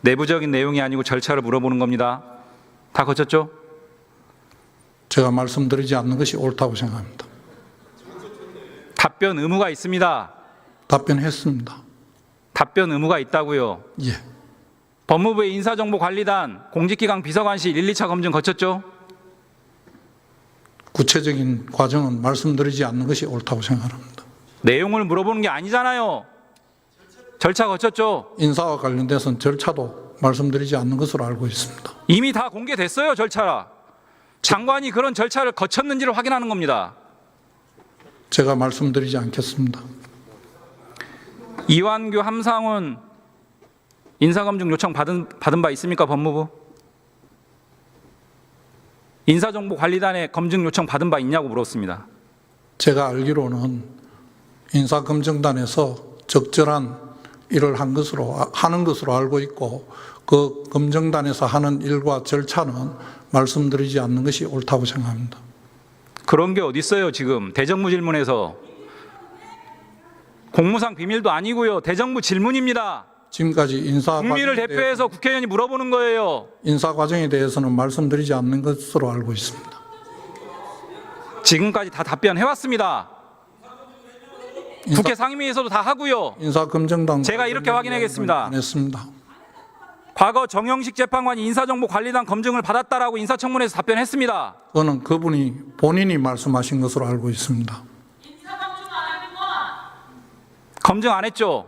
내부적인 내용이 아니고 절차를 물어보는 겁니다. 다 거쳤죠? 제가 말씀드리지 않는 것이 옳다고 생각합니다. 답변 의무가 있습니다. 답변했습니다. 답변 의무가 있다고요. 예. 법무부의 인사정보관리단 공직기강 비서관실 1, 2차 검증 거쳤죠? 구체적인 과정은 말씀드리지 않는 것이 옳다고 생각합니다. 내용을 물어보는 게 아니잖아요. 절차 거쳤죠? 인사와 관련돼서는 절차도 말씀드리지 않는 것으로 알고 있습니다. 이미 다 공개됐어요, 절차. 장관이 그런 절차를 거쳤는지를 확인하는 겁니다. 제가 말씀드리지 않겠습니다. 이완규, 함상훈 인사검증 요청 받은 바 있습니까, 법무부? 인사정보관리단에 검증 요청 받은 바 있냐고 물었습니다. 제가 알기로는 인사검증단에서 적절한 일을 하는 것으로 알고 있고 그 검증단에서 하는 일과 절차는 말씀드리지 않는 것이 옳다고 생각합니다. 그런 게 어디 있어요, 지금 대정부 질문에서. 공무상 비밀도 아니고요. 대정부 질문입니다. 지금까지 국민을 대표해서 국회의원이 물어보는 거예요. 인사 과정에 대해서는 말씀드리지 않는 것으로 알고 있습니다. 지금까지 다 답변해왔습니다. 국회 상임위에서도 다 하고요. 인사검증단 제가 이렇게 확인하겠습니다. 안 했습니다. 과거 정영식 재판관이 인사정보관리단 검증을 받았다라고 인사청문회에서 답변했습니다. 그거는 그분이 본인이 말씀하신 것으로 알고 있습니다. 검증 안 했죠?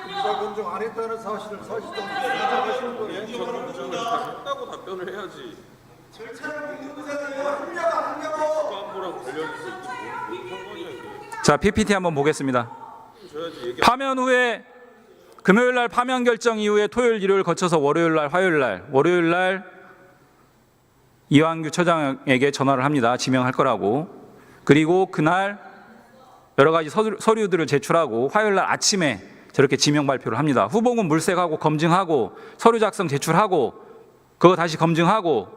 인사검증 안 했다는 사실을 사실상 인정하시는 거예요. 인사검증을 다 했다고 답변을 해야지. 국가안보랑 관련해서 자, PPT 한번 보겠습니다. 파면 후에 금요일 날 파면 결정 이후에 토요일, 일요일 거쳐서 월요일 날, 월요일 날 이완규 처장에게 전화를 합니다. 지명할 거라고. 그리고 그날 여러 가지 서류들을 제출하고 화요일 날 아침에 저렇게 지명 발표를 합니다. 후보군 물색하고 검증하고 서류 작성 제출하고 그거 다시 검증하고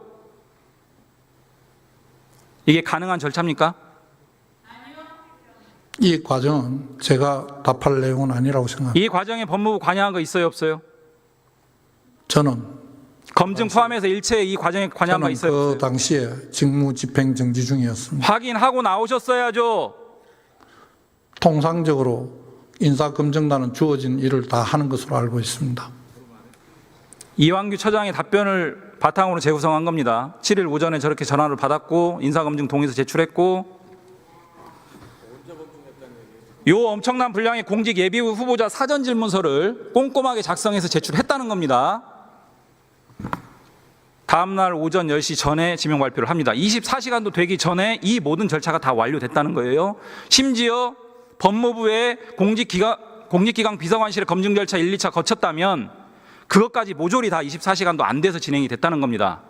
이게 가능한 절차입니까? 이 과정은 제가 답할 내용은 아니라고 생각합니다. 이 과정에 법무부 관여한 거 있어요, 없어요? 저는 검증 포함해서 일체 이 과정에 관여한 거 있어요, 그 없어요? 당시에 직무 집행 정지 중이었습니다. 확인하고 나오셨어야죠. 통상적으로 인사검증단은 주어진 일을 다 하는 것으로 알고 있습니다. 이완규 처장의 답변을 바탕으로 재구성한 겁니다. 7일 오전에 저렇게 전화를 받았고 인사검증 동의서 제출했고 요 엄청난 분량의 공직 예비후 후보자 사전 질문서를 꼼꼼하게 작성해서 제출했다는 겁니다. 다음 날 오전 10시 전에 지명 발표를 합니다. 24시간도 되기 전에 이 모든 절차가 다 완료됐다는 거예요. 심지어 법무부의 공직기강 비서관실의 검증 절차 1, 2차 거쳤다면 그것까지 모조리 다 24시간도 안 돼서 진행이 됐다는 겁니다.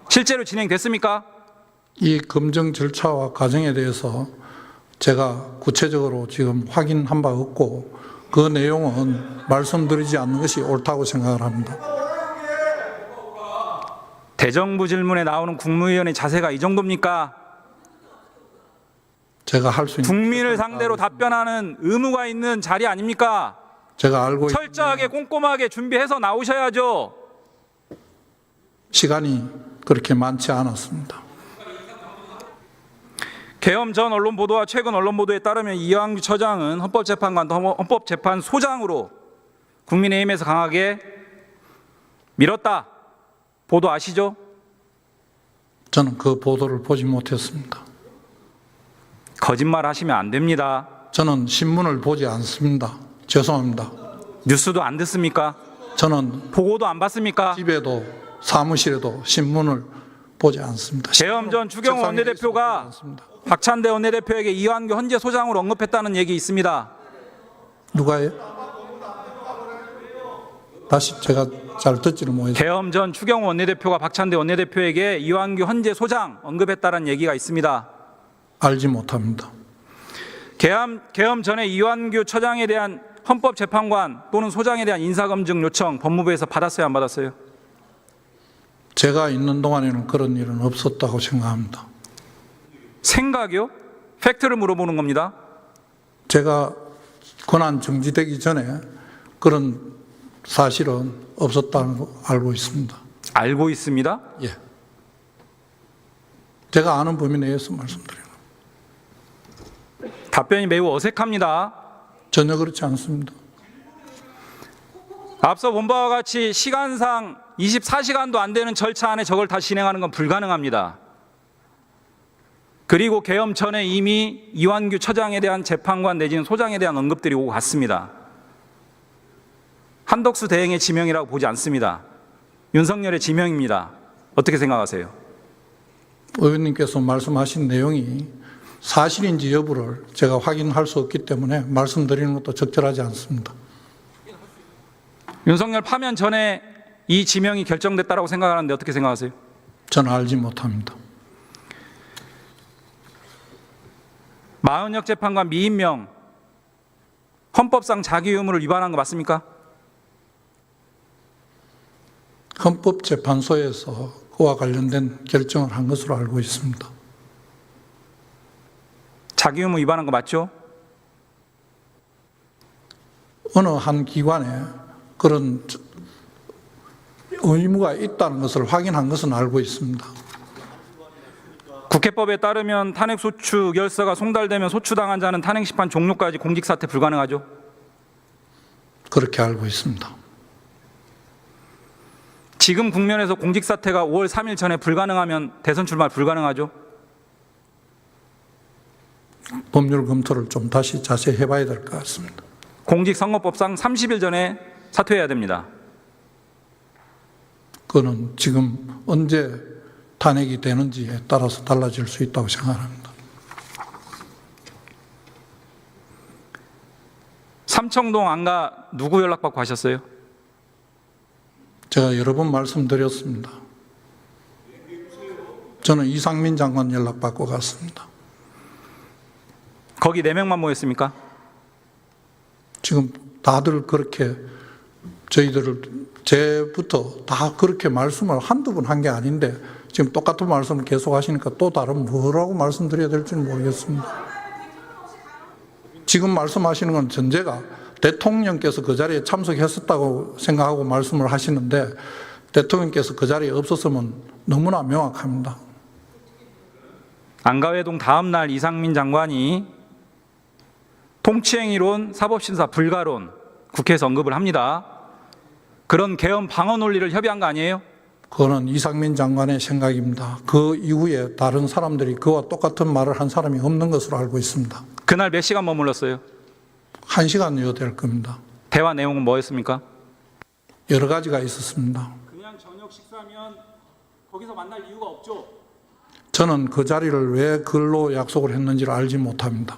실제로 진행됐습니까? 이 검증 절차와 과정에 대해서 제가 구체적으로 지금 확인한 바 없고 그 내용은 말씀드리지 않는 것이 옳다고 생각을 합니다. 대정부 질문에 나오는 국무위원의 자세가 이 정도입니까? 제가 할 수 있는 국민을 상대로 답변하는 의무가 있는 자리 아닙니까? 제가 알고 철저하게 꼼꼼하게 준비해서 나오셔야죠. 시간이 그렇게 많지 않았습니다. 계엄 전 언론 보도와 최근 언론 보도에 따르면 이완규 처장은 헌법재판관, 헌법재판소장으로 국민의힘에서 강하게 밀었다. 보도 아시죠? 저는 그 보도를 보지 못했습니다. 거짓말 하시면 안 됩니다. 저는 신문을 보지 않습니다. 죄송합니다. 뉴스도 안 듣습니까? 저는 보고도 안 받습니까? 집에도 사무실에도 신문을 보지 않습니다. 계엄 전 추경호 책상에 원내대표가 있지 않습니다. 박찬대 원내대표에게 이완규 헌재 소장으로 언급했다는 얘기 있습니다. 누가요? 다시 제가 잘 듣지를 못했습니다. 계엄 전 추경호 원내대표가 박찬대 원내대표에게 이완규 헌재 소장 언급했다는 얘기가 있습니다. 알지 못합니다. 계엄 전에 이완규 처장에 대한 헌법재판관 또는 소장에 대한 인사검증 요청 법무부에서 받았어요, 안 받았어요? 제가 있는 동안에는 그런 일은 없었다고 생각합니다. 생각이요? 팩트를 물어보는 겁니다. 제가 권한 정지되기 전에 그런 사실은 없었다는 거 알고 있습니다. 알고 있습니다. 예. 제가 아는 범위 내에서 말씀드려요. 답변이 매우 어색합니다. 전혀 그렇지 않습니다. 앞서 본 바와 같이 시간상 24시간도 안 되는 절차 안에 저걸 다 진행하는 건 불가능합니다. 그리고 계엄 전에 이미 이완규 처장에 대한 재판관 내지는 소장에 대한 언급들이 오고 갔습니다. 한덕수 대행의 지명이라고 보지 않습니다. 윤석열의 지명입니다. 어떻게 생각하세요? 의원님께서 말씀하신 내용이 사실인지 여부를 제가 확인할 수 없기 때문에 말씀드리는 것도 적절하지 않습니다. 윤석열 파면 전에 이 지명이 결정됐다고 생각하는데 어떻게 생각하세요? 저는 알지 못합니다. 마은혁 재판관 미임명 헌법상 자기 의무를 위반한 거 맞습니까? 헌법재판소에서 그와 관련된 결정을 한 것으로 알고 있습니다. 자기 의무 위반한 거 맞죠? 어느 한 기관에 그런 의무가 있다는 것을 확인한 것은 알고 있습니다. 국회법에 따르면 탄핵소추 의결서가 송달되면 소추당한 자는 탄핵심판 종료까지 공직사퇴 불가능하죠? 그렇게 알고 있습니다. 지금 국면에서 공직사퇴가 5월 3일 전에 불가능하면 대선 출마 불가능하죠? 법률 검토를 좀 다시 자세히 해봐야 될 것 같습니다. 공직선거법상 30일 전에 사퇴해야 됩니다. 그거는 지금 언제 탄핵이 되는지에 따라서 달라질 수 있다고 생각합니다. 삼청동 안가 누구 연락받고 하셨어요? 제가 여러 번 말씀드렸습니다. 저는 이상민 장관 연락받고 갔습니다. 거기 4명만 모였습니까? 지금 다들 그렇게 저희들을 제부터 다 그렇게 말씀을 한두 번 한 게 아닌데 지금 똑같은 말씀을 계속 하시니까 또 다른 뭐라고 말씀드려야 될지 모르겠습니다. 지금 말씀하시는 건 전제가 대통령께서 그 자리에 참석했었다고 생각하고 말씀을 하시는데 대통령께서 그 자리에 없었으면 너무나 명확합니다. 안가회동 다음 날 이상민 장관이 통치행위론, 사법심사 불가론 국회에서 언급을 합니다. 그런 계엄 방어 논리를 협의한 거 아니에요? 그거는 이상민 장관의 생각입니다. 그 이후에 다른 사람들이 그와 똑같은 말을 한 사람이 없는 것으로 알고 있습니다. 그날 몇 시간 머물렀어요? 1시간여 될 겁니다. 대화 내용은 뭐였습니까? 여러 가지가 있었습니다. 그냥 저녁 식사면 거기서 만날 이유가 없죠. 저는 그 자리를 왜 글로 약속을 했는지를 알지 못합니다.